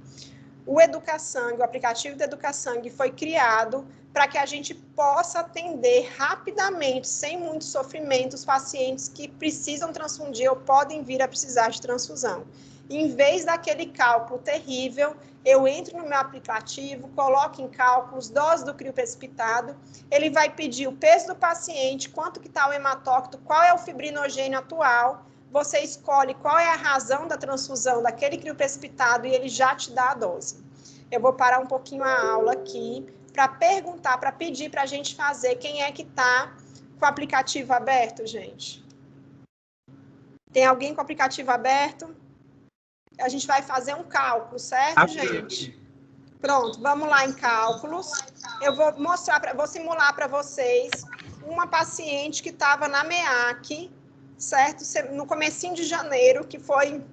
O EducaSangue, o aplicativo do EducaSangue foi criado para que a gente possa atender rapidamente, sem muito sofrimento, os pacientes que precisam transfundir ou podem vir a precisar de transfusão. Em vez daquele cálculo terrível, eu entro no meu aplicativo, coloco em cálculos, dose do crio precipitado, ele vai pedir o peso do paciente, quanto que está o hematócrito, qual é o fibrinogênio atual, você escolhe qual é a razão da transfusão daquele crio precipitado e ele já te dá a dose. Eu vou parar um pouquinho a aula aqui para perguntar, para pedir para a gente fazer quem é que está com o aplicativo aberto, gente. Tem alguém com o aplicativo aberto? A gente vai fazer um cálculo, certo, gente? Pronto, vamos lá em cálculos. Eu vou mostrar, vou simular para vocês uma paciente que estava na MEAC, certo? No comecinho de janeiro, que foi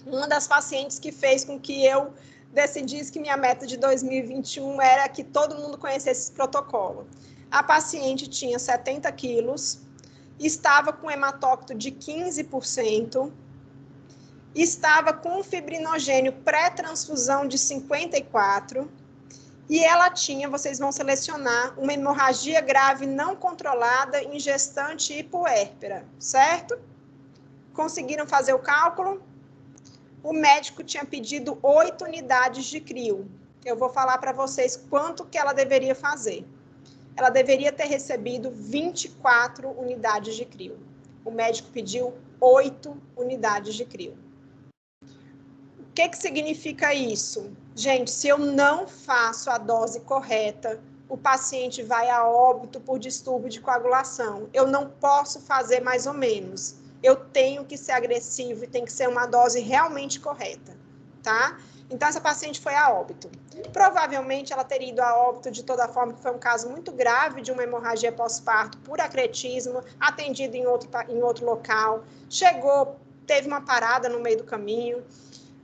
uma das pacientes que fez com que eu decidisse que minha meta de 2021 era que todo mundo conhecesse esse protocolo. A paciente tinha 70 quilos, estava com hematócrito de 15%, estava com um fibrinogênio pré-transfusão de 54%, e ela tinha, vocês vão selecionar, uma hemorragia grave não controlada em gestante hipoérpera, certo? Conseguiram fazer o cálculo? O médico tinha pedido 8 unidades de crio. Eu vou falar para vocês quanto que ela deveria fazer. Ela deveria ter recebido 24 unidades de crio. O médico pediu 8 unidades de crio. O que significa isso? Gente, se eu não faço a dose correta, o paciente vai a óbito por distúrbio de coagulação. Eu não posso fazer mais ou menos. Eu tenho que ser agressivo e tem que ser uma dose realmente correta, tá? Então, essa paciente foi a óbito. Provavelmente, ela teria ido a óbito de toda forma, que foi um caso muito grave de uma hemorragia pós-parto por acretismo, atendido em outro local. Chegou, teve uma parada no meio do caminho,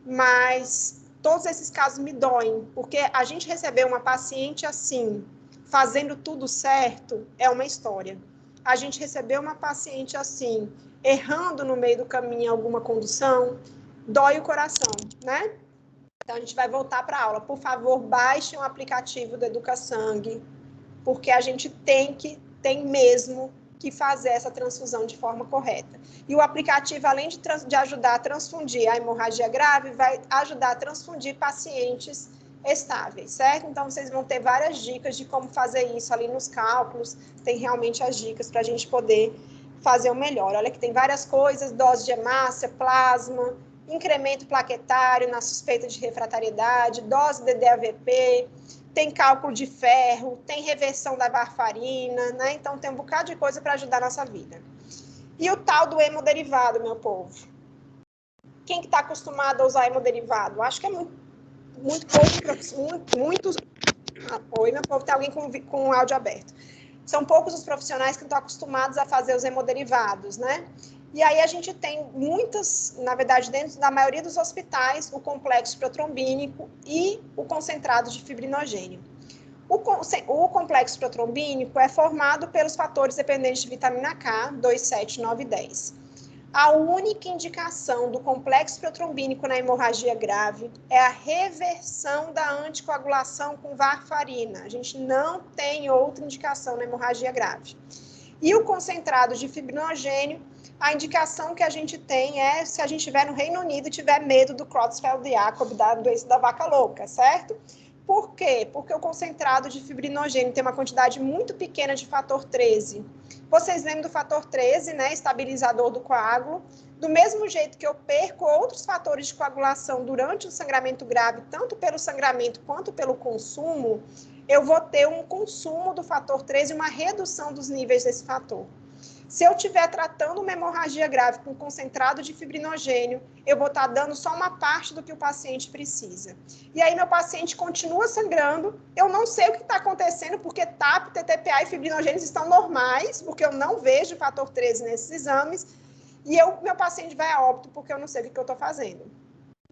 mas todos esses casos me doem, porque a gente receber uma paciente assim, fazendo tudo certo, é uma história. A gente receber uma paciente assim, errando no meio do caminho alguma condução, dói o coração, né? Então, a gente vai voltar para a aula. Por favor, baixem o aplicativo do EducaSangue, porque a gente tem mesmo que fazer essa transfusão de forma correta. E o aplicativo, além de ajudar a transfundir a hemorragia grave, vai ajudar a transfundir pacientes estáveis, certo? Então, vocês vão ter várias dicas de como fazer isso ali nos cálculos. Tem realmente as dicas para a gente poder fazer o melhor. Olha que tem várias coisas, dose de hemácia, plasma, incremento plaquetário na suspeita de refratariedade, dose de DAVP, tem cálculo de ferro, tem reversão da varfarina, né? Então, tem um bocado de coisa para ajudar a nossa vida. E o tal do hemoderivado, meu povo? Quem que está acostumado a usar hemoderivado? Acho que é muito pouco, Oi, meu povo, tem alguém com o áudio aberto. São poucos os profissionais que estão acostumados a fazer os hemoderivados, né? E aí a gente tem muitas, na verdade, dentro da maioria dos hospitais, o complexo protrombínico e o concentrado de fibrinogênio. O complexo protrombínico é formado pelos fatores dependentes de vitamina K, 2, 7, 9 e 10. A única indicação do complexo protrombínico na hemorragia grave é a reversão da anticoagulação com varfarina. A gente não tem outra indicação na hemorragia grave. E o concentrado de fibrinogênio, a indicação que a gente tem é se a gente estiver no Reino Unido e tiver medo do Creutzfeldt-Jakob, da doença da vaca louca, certo? Por quê? Porque o concentrado de fibrinogênio tem uma quantidade muito pequena de fator 13. Vocês lembram do fator 13, né? Estabilizador do coágulo. Do mesmo jeito que eu perco outros fatores de coagulação durante o sangramento grave, tanto pelo sangramento quanto pelo consumo, eu vou ter um consumo do fator 13 e uma redução dos níveis desse fator. Se eu estiver tratando uma hemorragia grave com concentrado de fibrinogênio, eu vou estar dando só uma parte do que o paciente precisa. E aí meu paciente continua sangrando, eu não sei o que está acontecendo, porque TAP, TTPA e fibrinogênios estão normais, porque eu não vejo fator 13 nesses exames, e meu paciente vai a óbito porque eu não sei o que eu estou fazendo.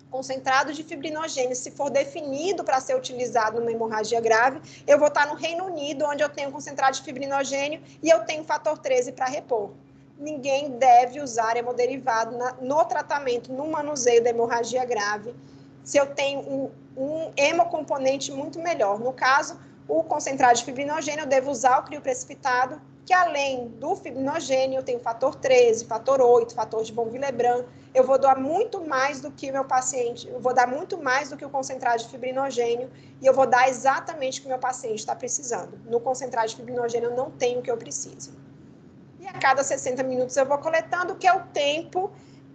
Concentrado de fibrinogênio, se for definido para ser utilizado numa hemorragia grave, eu vou estar no Reino Unido, onde eu tenho concentrado de fibrinogênio e eu tenho fator 13 para repor. Ninguém deve usar hemoderivado no tratamento, no manuseio da hemorragia grave, se eu tenho um hemocomponente muito melhor. No caso, o concentrado de fibrinogênio, eu devo usar o crioprecipitado, que além do fibrinogênio, eu tenho fator 13, fator 8, fator de von Willebrand. Eu vou dar muito mais do que o meu paciente, eu vou dar muito mais do que o concentrado de fibrinogênio e eu vou dar exatamente o que o meu paciente está precisando. No concentrado de fibrinogênio eu não tenho o que eu preciso. E a cada 60 minutos eu vou coletando, que é o tempo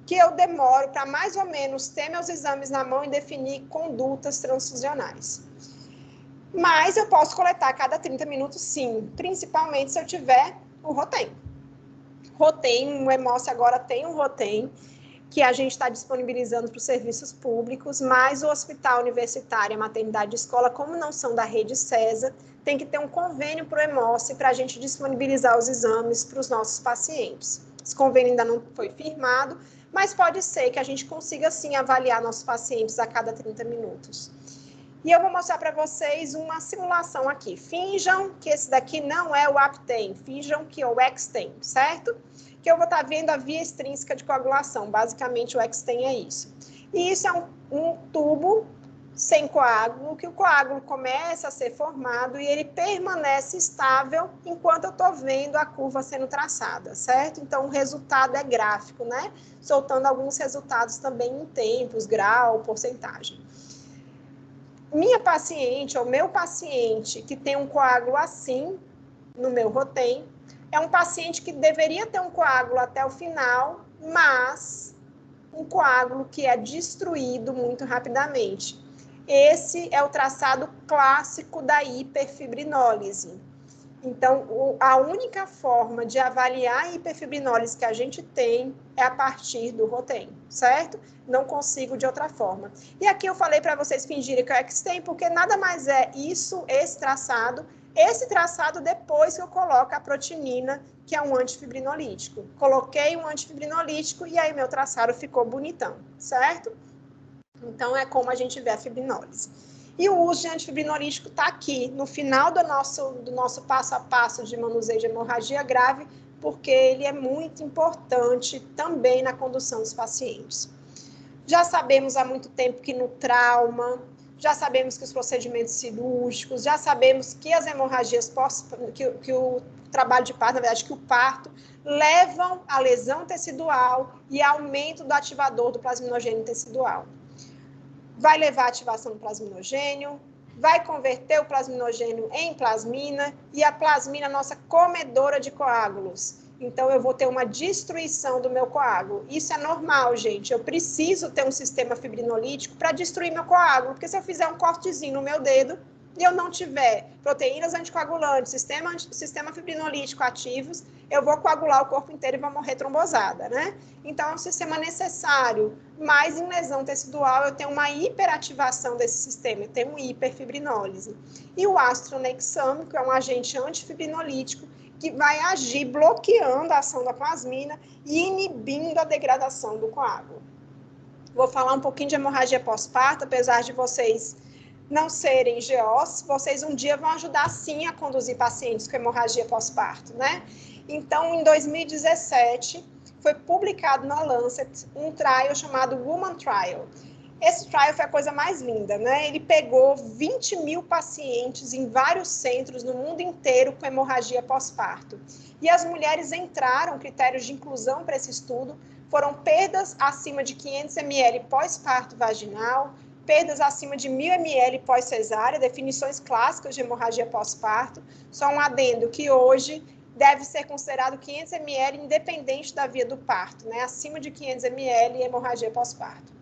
que eu demoro para mais ou menos ter meus exames na mão e definir condutas transfusionais. Mas eu posso coletar a cada 30 minutos, sim, principalmente se eu tiver o Rotem. Rotem, o Hemócio agora tem um Rotem, que a gente está disponibilizando para os serviços públicos, mas o hospital universitário, a maternidade de escola, como não são da rede CESA, tem que ter um convênio para o Hemócio para a gente disponibilizar os exames para os nossos pacientes. Esse convênio ainda não foi firmado, mas pode ser que a gente consiga, sim, avaliar nossos pacientes a cada 30 minutos. E eu vou mostrar para vocês uma simulação aqui. Finjam que esse daqui não é o Aptem, finjam que é o Extem, certo? Que eu vou estar vendo a via extrínseca de coagulação. Basicamente, o Extem é isso. E isso é um tubo sem coágulo, que o coágulo começa a ser formado e ele permanece estável enquanto eu estou vendo a curva sendo traçada, certo? Então, o resultado é gráfico, né? Soltando alguns resultados também em tempos, grau, porcentagem. Minha paciente ou meu paciente que tem um coágulo assim no meu Rotem, é um paciente que deveria ter um coágulo até o final, mas um coágulo que é destruído muito rapidamente. Esse é o traçado clássico da hiperfibrinólise. Então, a única forma de avaliar a hiperfibrinólise que a gente tem é a partir do Rotem, certo? Não consigo de outra forma. E aqui eu falei para vocês fingirem que é o Extem, porque nada mais é isso, esse traçado depois que eu coloco a protinina, que é um antifibrinolítico. Coloquei um antifibrinolítico e aí meu traçado ficou bonitão, certo? Então, é como a gente vê a fibrinólise. E o uso de antifibrinolítico está aqui, no final do nosso passo a passo de manuseio de hemorragia grave, porque ele é muito importante também na condução dos pacientes. Já sabemos há muito tempo que no trauma, já sabemos que os procedimentos cirúrgicos, já sabemos que as hemorragias que o trabalho de parto, na verdade, que o parto, levam à lesão tecidual e aumento do ativador do plasminogênio tecidual. Vai levar à ativação do plasminogênio, vai converter o plasminogênio em plasmina e a plasmina é a nossa comedora de coágulos. Então, eu vou ter uma destruição do meu coágulo. Isso é normal, gente. Eu preciso ter um sistema fibrinolítico para destruir meu coágulo, porque se eu fizer um cortezinho no meu dedo e eu não tiver proteínas anticoagulantes, sistema fibrinolítico ativos, eu vou coagular o corpo inteiro e vou morrer trombosada, né? Então, é um sistema necessário, mas em lesão tecidual eu tenho uma hiperativação desse sistema, eu tenho uma hiperfibrinólise. E o astronexame, que é um agente antifibrinolítico, que vai agir bloqueando a ação da plasmina e inibindo a degradação do coágulo. Vou falar um pouquinho de hemorragia pós-parto, apesar de vocês não serem GOs, vocês um dia vão ajudar sim a conduzir pacientes com hemorragia pós-parto, né? Então, em 2017, foi publicado na Lancet um trial chamado Woman Trial. Esse trial foi a coisa mais linda, né? Ele pegou 20 mil pacientes em vários centros no mundo inteiro com hemorragia pós-parto. E as mulheres entraram, critérios de inclusão para esse estudo, foram perdas acima de 500 ml pós-parto vaginal, perdas acima de 1.000 ml pós-cesárea, definições clássicas de hemorragia pós-parto. Só um adendo que hoje deve ser considerado 500 ml independente da via do parto, né? Acima de 500 ml hemorragia pós-parto.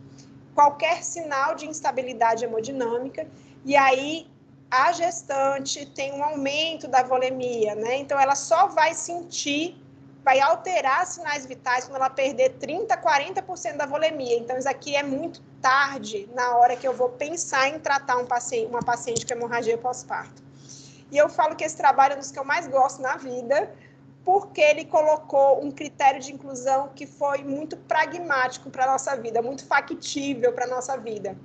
Qualquer sinal de instabilidade hemodinâmica, e aí a gestante tem um aumento da volemia, né? Então, ela só vai sentir vai alterar sinais vitais quando ela perder 30%, 40% da volemia. Então, isso aqui é muito tarde na hora que eu vou pensar em tratar uma paciente com hemorragia pós-parto. E eu falo que esse trabalho é um dos que eu mais gosto na vida, porque ele colocou um critério de inclusão que foi muito pragmático para a nossa vida, muito factível para a nossa vida.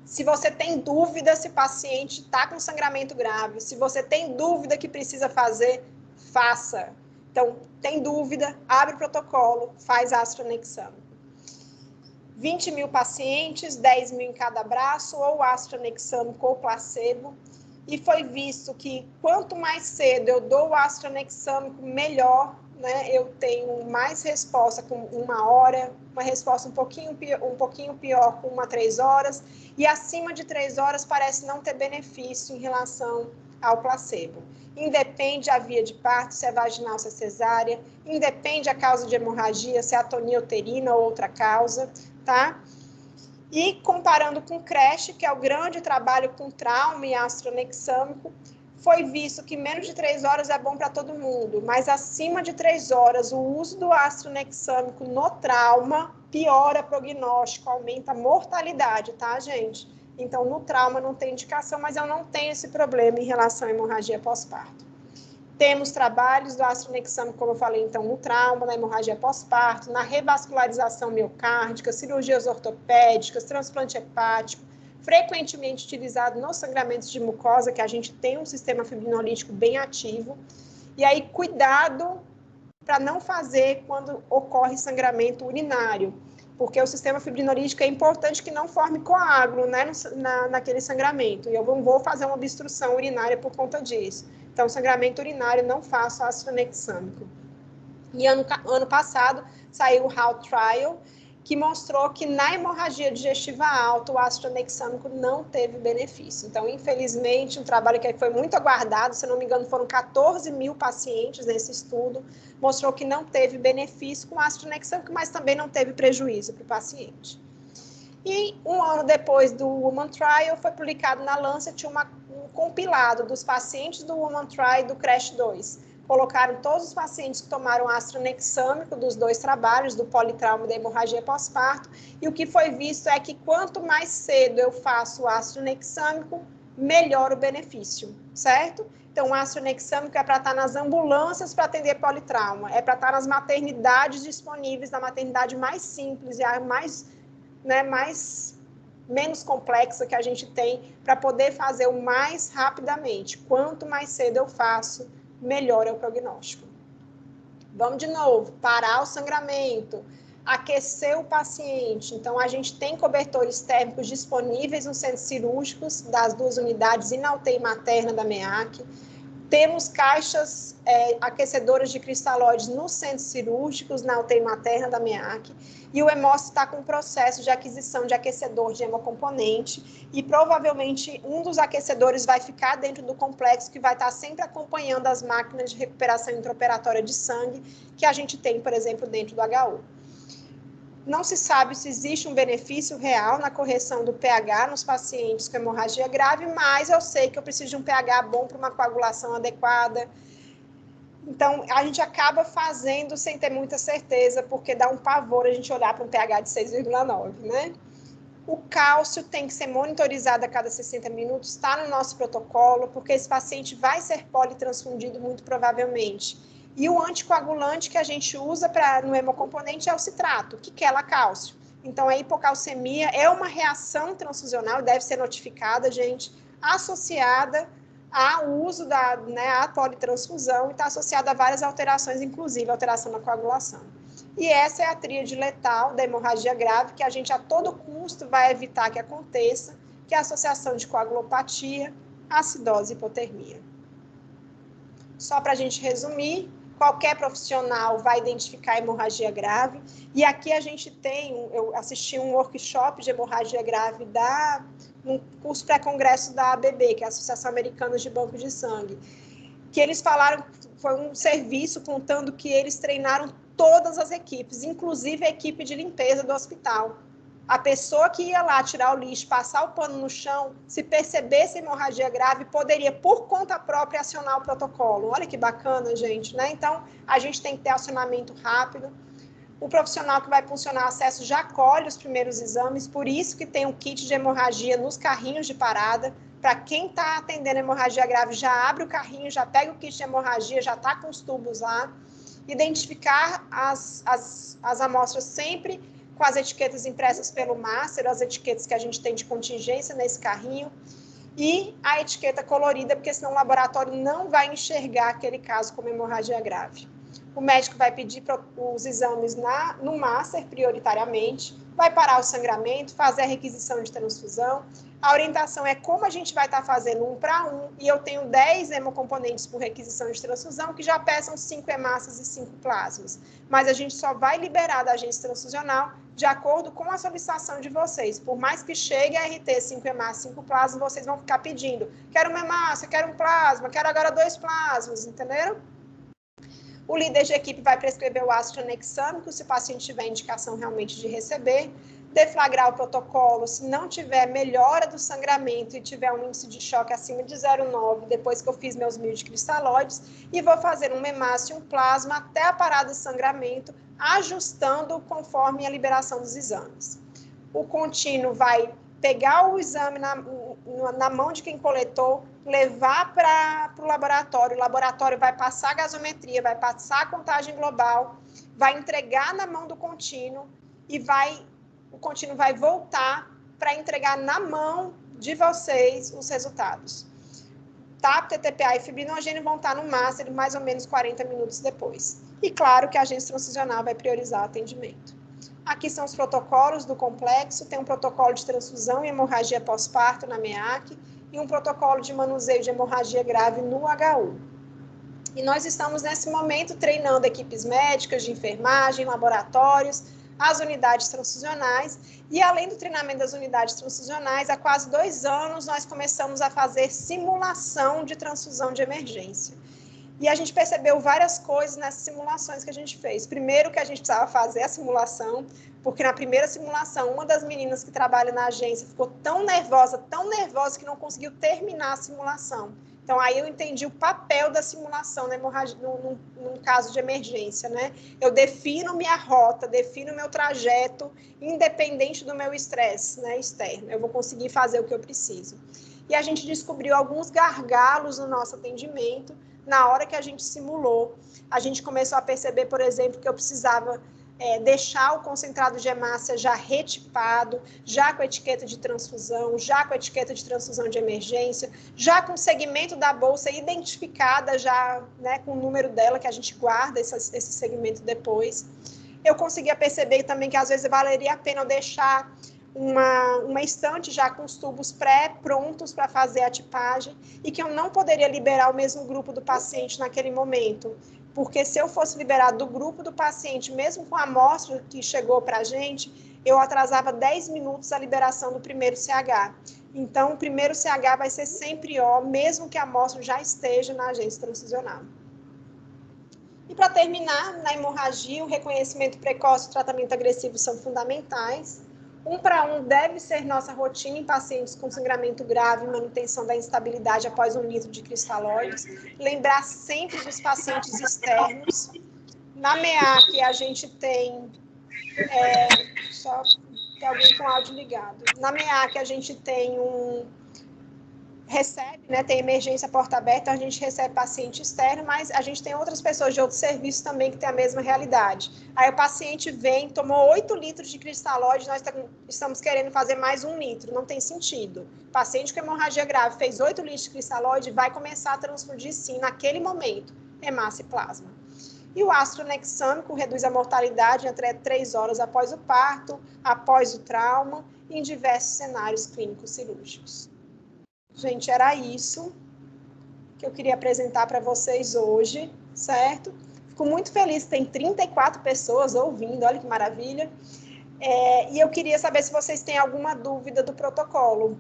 Se você tem dúvida se o paciente está com sangramento grave, se você tem dúvida que precisa fazer, faça. Então, tem dúvida, abre o protocolo, faz astronexâmico. 20 mil pacientes, 10 mil em cada braço, ou astronexâmico ou placebo. E foi visto que quanto mais cedo eu dou o astronexâmico, melhor, né? Eu tenho mais resposta com 1 hora, uma resposta um pouquinho pior com 1 a 3 horas, e acima de 3 horas parece não ter benefício em relação ao placebo. Independe a via de parto, se é vaginal, se é cesárea, independe a causa de hemorragia, se é atonia uterina ou outra causa, tá? E comparando com creche, que é o grande trabalho com trauma e astronexâmico, foi visto que menos de 3 horas é bom para todo mundo, mas acima de 3 horas, o uso do astronexâmico no trauma piora prognóstico, aumenta a mortalidade, tá, gente? Então, no trauma não tem indicação, mas eu não tenho esse problema em relação à hemorragia pós-parto. Temos trabalhos do astronexâmico, como eu falei, então, no trauma, na hemorragia pós-parto, na revascularização miocárdica, cirurgias ortopédicas, transplante hepático, frequentemente utilizado nos sangramentos de mucosa, que a gente tem um sistema fibrinolítico bem ativo. E aí, cuidado para não fazer quando ocorre sangramento urinário, porque o sistema fibrinolítico é importante que não forme coágulo, né, naquele sangramento. E eu não vou fazer uma obstrução urinária por conta disso. Então, sangramento urinário, não faço astronexâmico. E ano passado, saiu o HAL Trial, que mostrou que na hemorragia digestiva alta, o astronexâmico não teve benefício. Então, infelizmente, um trabalho que foi muito aguardado, se não me engano, foram 14 mil pacientes nesse estudo, mostrou que não teve benefício com o astronexâmico, mas também não teve prejuízo para o paciente. E 1 ano depois do Woman Trial, foi publicado na Lancet um compilado dos pacientes do Woman Trial e do CRASH 2. Colocaram todos os pacientes que tomaram astronexâmico dos 2 trabalhos, do politrauma e da hemorragia pós-parto, e o que foi visto é que quanto mais cedo eu faço o astronexâmico, melhor o benefício, certo? Então, o astronexâmico é para estar nas ambulâncias para atender politrauma, é para estar nas maternidades disponíveis, na maternidade mais simples e a menos complexa que a gente tem, para poder fazer o mais rapidamente. Quanto mais cedo eu faço, melhor é o prognóstico. Vamos de novo, parar o sangramento, aquecer o paciente. Então, a gente tem cobertores térmicos disponíveis nos centros cirúrgicos das 2 unidades e na UTI materna da MEAC. Temos caixas aquecedoras de cristalóides nos centros cirúrgicos, na UTI materna da MEAC. E o Hemócio está com um processo de aquisição de aquecedor de hemocomponente, e provavelmente um dos aquecedores vai ficar dentro do complexo, que vai estar sempre acompanhando as máquinas de recuperação intraoperatória de sangue que a gente tem, por exemplo, dentro do HU. Não se sabe se existe um benefício real na correção do pH nos pacientes com hemorragia grave, mas eu sei que eu preciso de um pH bom para uma coagulação adequada. Então, a gente acaba fazendo sem ter muita certeza, porque dá um pavor a gente olhar para um pH de 6,9, né? O cálcio tem que ser monitorizado a cada 60 minutos, está no nosso protocolo, porque esse paciente vai ser politransfundido muito provavelmente. E o anticoagulante que a gente usa no hemocomponente é o citrato, que quela cálcio. Então, a hipocalcemia é uma reação transfusional, deve ser notificada, gente, associada ao uso à politransfusão, e está associada a várias alterações, inclusive alteração na coagulação. E essa é a tríade letal da hemorragia grave, que a gente a todo custo vai evitar que aconteça, que é a associação de coagulopatia, acidose e hipotermia. Só para a gente resumir, qualquer profissional vai identificar hemorragia grave, e aqui a gente eu assisti um workshop de hemorragia grave no curso pré-congresso da ABB, que é a Associação Americana de Banco de Sangue, que eles falaram, foi um serviço contando que eles treinaram todas as equipes, inclusive a equipe de limpeza do hospital. A pessoa que ia lá tirar o lixo, passar o pano no chão, se percebesse hemorragia grave, poderia, por conta própria, acionar o protocolo. Olha que bacana, gente, né? Então, a gente tem que ter acionamento rápido. O profissional que vai funcionar acesso já colhe os primeiros exames, por isso que tem um kit de hemorragia nos carrinhos de parada. Para quem está atendendo hemorragia grave, já abre o carrinho, já pega o kit de hemorragia, já está com os tubos lá. Identificar as amostras sempre com as etiquetas impressas pelo master, as etiquetas que a gente tem de contingência nesse carrinho, e a etiqueta colorida, porque senão o laboratório não vai enxergar aquele caso como hemorragia grave. O médico vai pedir os exames no master, prioritariamente, vai parar o sangramento, fazer a requisição de transfusão. A orientação é como a gente vai estar fazendo 1 para 1, e eu tenho 10 hemocomponentes por requisição de transfusão, que já peçam 5 hemácias e 5 plasmas. Mas a gente só vai liberar da agência transfusional de acordo com a solicitação de vocês. Por mais que chegue a RT 5 hemácias, 5 plasmas, vocês vão ficar pedindo, quero uma hemácia, quero um plasma, quero agora 2 plasmas, entenderam? O líder de equipe vai prescrever o ácido anexâmico, se o paciente tiver indicação realmente de receber, deflagrar o protocolo, se não tiver melhora do sangramento e tiver um índice de choque acima de 0,9, depois que eu fiz meus 1000 de cristalóides, e vou fazer uma hemácia e um plasma até a parada de sangramento, ajustando conforme a liberação dos exames. O contínuo vai pegar o exame na mão de quem coletou, levar para o laboratório vai passar a gasometria, vai passar a contagem global, vai entregar na mão do contínuo e o contínuo vai voltar para entregar na mão de vocês os resultados. TAP, TTPA e fibrinogênio vão estar no master mais ou menos 40 minutos depois. E claro que a agência transfusional vai priorizar o atendimento. Aqui são os protocolos do complexo, tem um protocolo de transfusão e hemorragia pós-parto na MEAC e um protocolo de manuseio de hemorragia grave no HU. E nós estamos nesse momento treinando equipes médicas, de enfermagem, laboratórios, as unidades transfusionais, e além do treinamento das unidades transfusionais, há quase 2 anos nós começamos a fazer simulação de transfusão de emergência. E a gente percebeu várias coisas nessas simulações que a gente fez. Primeiro que a gente precisava fazer a simulação, porque na primeira simulação, uma das meninas que trabalha na agência ficou tão nervosa que não conseguiu terminar a simulação. Então, aí eu entendi o papel da simulação na hemorragia, num caso de emergência, né? Eu defino minha rota, defino meu trajeto, independente do meu estresse, né, externo. Eu vou conseguir fazer o que eu preciso. E a gente descobriu alguns gargalos no nosso atendimento. Na hora que a gente simulou, a gente começou a perceber, por exemplo, que eu precisava deixar o concentrado de hemácia já retipado, já com etiqueta de transfusão, já com etiqueta de transfusão de emergência, já com o segmento da bolsa identificada, já, né, com o número dela, que a gente guarda esse segmento depois. Eu conseguia perceber também que às vezes valeria a pena eu deixar uma estante já com os tubos pré-prontos para fazer a tipagem e que eu não poderia liberar o mesmo grupo do paciente naquele momento, porque se eu fosse liberar do grupo do paciente, mesmo com a amostra que chegou para a gente, eu atrasava 10 minutos a liberação do primeiro CH. Então, o primeiro CH vai ser sempre O, mesmo que a amostra já esteja na agência transfusional. E para terminar, na hemorragia, o reconhecimento precoce e o tratamento agressivo são fundamentais. 1 para 1 deve ser nossa rotina em pacientes com sangramento grave e manutenção da instabilidade após 1 litro de cristalóides. Lembrar sempre dos pacientes externos. Na MEAC, a gente tem... só tem alguém com áudio ligado. Na MEAC, a gente tem recebe, né, tem emergência porta aberta, a gente recebe paciente externo, mas a gente tem outras pessoas de outros serviços também que têm a mesma realidade. Aí o paciente vem, tomou 8 litros de cristalóide, nós estamos querendo fazer mais 1 litro, não tem sentido. Paciente com hemorragia grave fez 8 litros de cristalóide, vai começar a transfundir sim, naquele momento, hemácia e plasma. E o ácido anexâmico reduz a mortalidade até 3 horas após o parto, após o trauma, em diversos cenários clínicos cirúrgicos. Gente, era isso que eu queria apresentar para vocês hoje, certo? Fico muito feliz, tem 34 pessoas ouvindo, olha que maravilha. E eu queria saber se vocês têm alguma dúvida do protocolo.